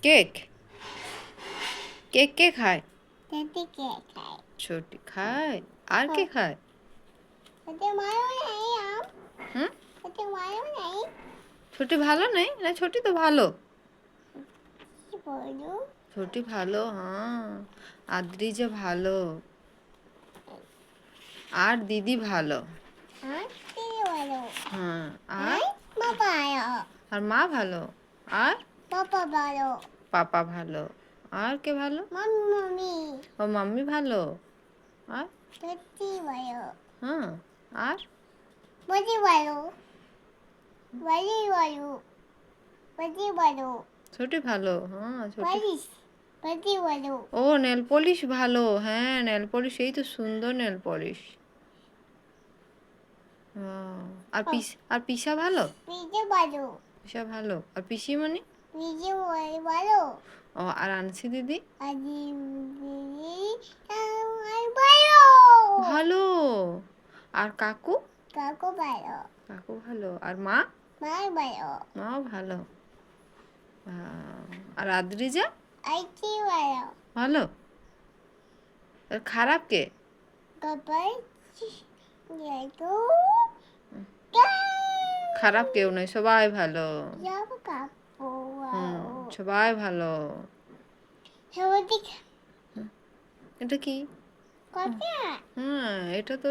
Cake cake কে খায়? ছোটি কে খায়? ছোটি খায়। আর কে খায়? ছোটি ভালো নেই আম। হুম, ছোটি ভালো নেই। ছোটি ভালো নেই না? ছোটি তো ভালো। কি বলো? ছোটি ভালো, হ্যাঁ। আদ্রি যে ভালো, আর দিদি ভালো। আর কি বলো? হ্যাঁ, আর আর বাবা ভালো। আর মা ভালো, আর বাবা ভালো। পাপা ভালো। আর কে ভালো? Mummy mummy. ও মাম্মি ভালো। আর ছোটি ভালো। হ্যাঁ, আর বড়ি ভালো। বড়ি ভালো। বড়ি ভালো। ছোটি ভালো, হ্যাঁ ছোটি। বালিশ। বড়ি ভালো। ও নেল পলিশ ভালো, হ্যাঁ নেল পলিশ, এই তো সুন্দর নেল পলিশ। আর আর পিসা ভালো। পিজে ভালো। পিসা ভালো, আর পিসিমণি? পিজে ভালো। ও আর আনসি দিদি? আজি দিদি আমার ভালো। ভালো। আর কাকু? কাকু ভালো। কাকু ভালো। আর মা? মার ভালো। মাও ভালো। আর আদ্রিজা? আইটি ভালো। ভালো। আর খারাপ কে? কপাই যেতো খারাপ কেউ নয়, সবাই ভালো। যাব কাকু হুম, ভালো। সবাই ভালো। সবাই এটা কি? কথা হ্যাঁ, এটা তো